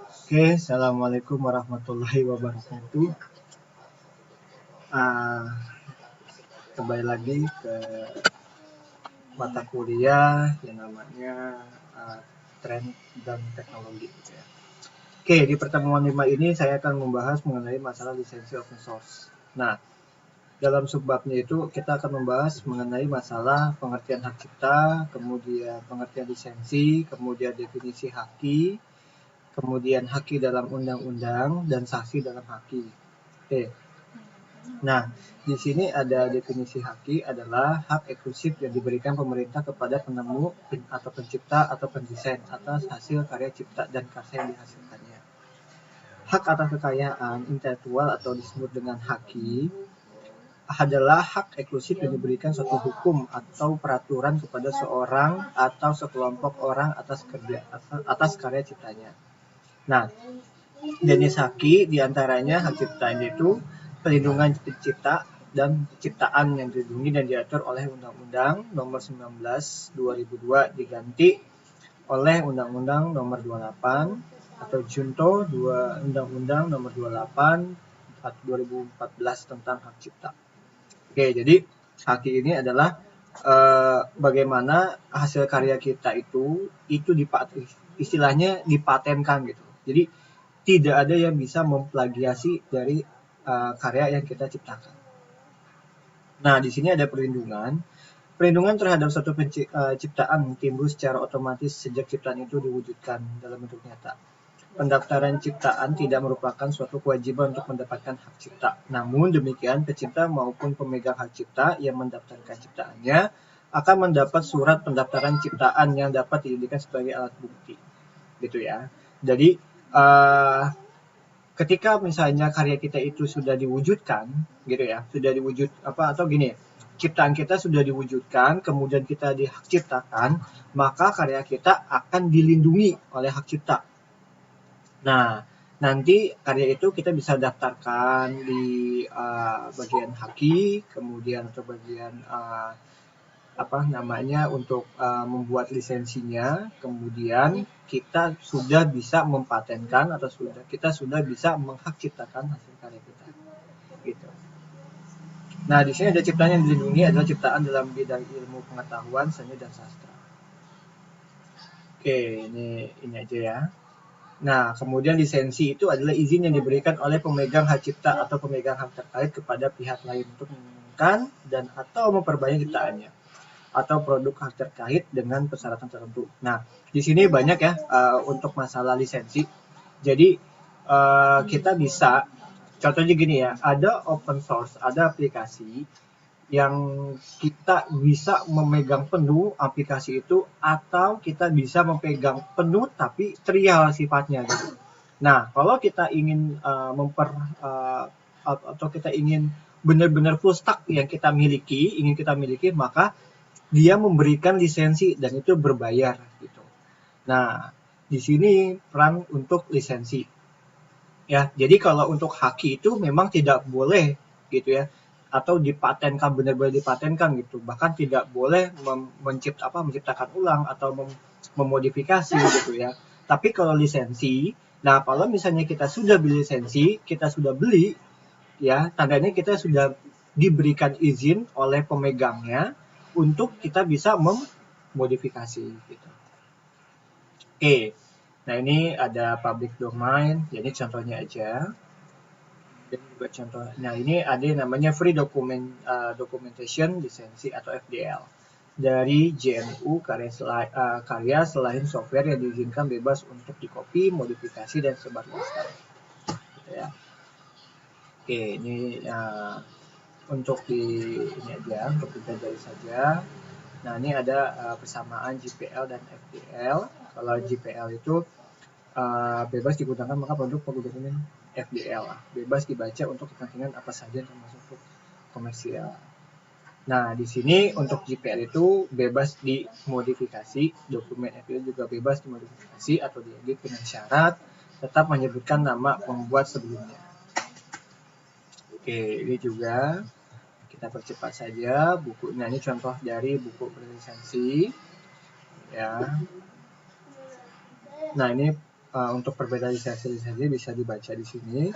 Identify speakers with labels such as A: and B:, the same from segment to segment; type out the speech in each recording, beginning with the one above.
A: Oke, Assalamualaikum warahmatullahi wabarakatuh. Ah, Kembali lagi ke mata kuliah yang namanya Tren dan Teknologi. Gitu ya. Oke, di pertemuan 5 ini saya akan membahas mengenai masalah lisensi open source. Nah, dalam subbabnya itu kita akan membahas mengenai masalah pengertian hak cipta, kemudian pengertian lisensi, kemudian definisi haki, kemudian haki dalam undang-undang, dan saksi dalam haki. Oke. Nah, di sini ada definisi haki adalah hak eksklusif yang diberikan pemerintah kepada penemu atau pencipta atau pendesain atas hasil karya cipta dan karya yang dihasilkannya. Hak atas kekayaan intelektual atau disebut dengan haki adalah hak eksklusif yang diberikan suatu hukum atau peraturan kepada seorang atau sekelompok orang atas karya ciptanya. Nah, jenis haki diantaranya hak cipta itu perlindungan pencipta dan ciptaan yang dilindungi dan diatur oleh Undang-Undang Nomor 19 2002 diganti oleh Undang-Undang Nomor 28 atau Junto Undang-Undang Nomor 28 2014 tentang hak cipta. Oke, jadi haki ini adalah bagaimana hasil karya kita itu istilahnya dipatenkan gitu. Jadi tidak ada yang bisa memplagiasi dari karya yang kita ciptakan. Nah, di sini ada perlindungan. Perlindungan terhadap suatu ciptaan timbul secara otomatis sejak ciptaan itu diwujudkan dalam bentuk nyata. Pendaftaran ciptaan tidak merupakan suatu kewajiban untuk mendapatkan hak cipta. Namun demikian, pencipta maupun pemegang hak cipta yang mendaftarkan ciptaannya akan mendapat surat pendaftaran ciptaan yang dapat dijadikan sebagai alat bukti. Gitu ya. Jadi ketika misalnya karya kita itu sudah diwujudkan, gitu ya, sudah diwujud atau gini, ciptaan kita sudah diwujudkan, kemudian kita dihak ciptakan, maka karya kita akan dilindungi oleh hak cipta. Nah, nanti karya itu kita bisa daftarkan di bagian haki, kemudian atau bagian untuk membuat lisensinya, kemudian kita sudah bisa mempatenkan atau kita sudah bisa menghak ciptakan hasil karya kita. Gitu. Nah, di sini ada ciptaan yang dilindungi adalah ciptaan dalam bidang ilmu pengetahuan, seni dan sastra. Oke, ini aja ya. Nah, kemudian lisensi itu adalah izin yang diberikan oleh pemegang hak cipta atau pemegang hak terkait kepada pihak lain untuk mengembangkan dan atau memperbanyak ciptaannya atau produk hak terkait dengan persyaratan tertentu. Nah, di sini banyak ya untuk masalah lisensi. Jadi kita bisa, contohnya gini ya, ada open source, ada aplikasi yang kita bisa memegang penuh aplikasi itu atau kita bisa memegang penuh tapi trial sifatnya gitu. Nah, kalau kita ingin atau kita ingin benar-benar full stack yang ingin kita miliki, maka dia memberikan lisensi dan itu berbayar gitu. Nah, di sini peran untuk lisensi. Ya, jadi kalau untuk haki itu memang tidak boleh gitu ya, atau dipatenkan, benar-benar dipatenkan gitu. Bahkan tidak boleh menciptakan ulang atau memodifikasi gitu ya. Tapi kalau lisensi, nah kalau misalnya kita sudah beli lisensi, kita sudah beli ya, tandanya kita sudah diberikan izin oleh pemegangnya untuk kita bisa memodifikasi gitu. Oke. Nah, ini ada public domain, jadi contohnya aja. Dan juga contoh. Nah, ini ada yang namanya free documentation lisensi atau FDL dari JNU karya selain software yang diizinkan bebas untuk dikopi, modifikasi dan sebarluaskan. Gitu ya. Oke, ini untuk ini aja, untuk dipelajari saja. Nah, ini ada persamaan GPL dan FDL. Kalau GPL itu bebas digunakan, maka produk penggunaan FDL bebas dibaca untuk kepentingan apa saja termasuk untuk komersial. Nah, di sini untuk GPL itu bebas dimodifikasi, dokumen FDL juga bebas dimodifikasi atau diedit dengan syarat tetap menyebutkan nama pembuat sebelumnya. Oke, ini juga kita percepat saja bukunya. Ini contoh dari buku berlisensi ya. Nah, ini untuk perbedaan lisensi bisa dibaca di sini.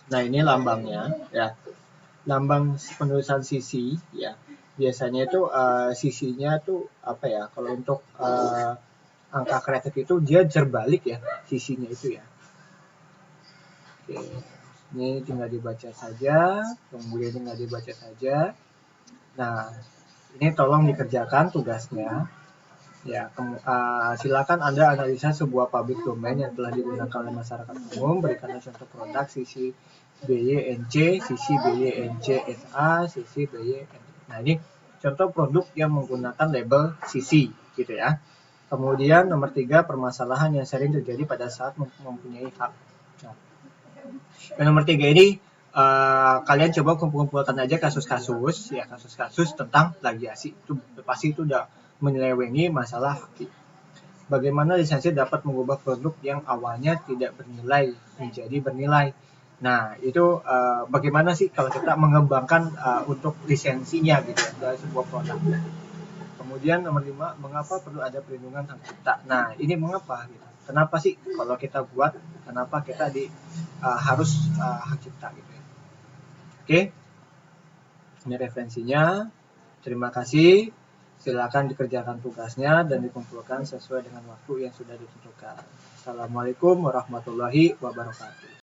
A: Nah, ini lambangnya ya. Lambang penulisan CC ya. Biasanya itu CC-nya tuh apa ya? Kalau untuk angka kreatif itu dia terbalik ya, CC-nya itu ya. Oke. Ini tinggal dibaca saja, kemudian tinggal dibaca saja. Nah, ini tolong dikerjakan tugasnya. Ya, silakan Anda analisa sebuah public domain yang telah digunakan oleh masyarakat umum, berikanlah contoh produk CC BY-NC, CC BY-NC SA, CC BY-NC. Nah, ini contoh produk yang menggunakan label CC gitu ya. Kemudian nomor 3, permasalahan yang sering terjadi pada saat mempunyai hak. Nah, dan nomor 3 ini kalian coba kumpulkan aja kasus-kasus ya, kasus-kasus tentang plagiasi. Itu pasti itu udah menyelewengi masalah hak. Bagaimana lisensi dapat mengubah produk yang awalnya tidak bernilai menjadi bernilai. Nah, itu bagaimana sih kalau kita mengembangkan untuk lisensinya gitu ya, dari sebuah produk. Kemudian nomor 5, mengapa perlu ada perlindungan hak cipta. Nah, ini mengapa gitu. Kenapa sih kalau kita buat, kenapa kita harus hak cipta gitu ya. Oke. Ini referensinya. Terima kasih. Silakan dikerjakan tugasnya dan dikumpulkan sesuai dengan waktu yang sudah ditentukan. Assalamualaikum warahmatullahi wabarakatuh.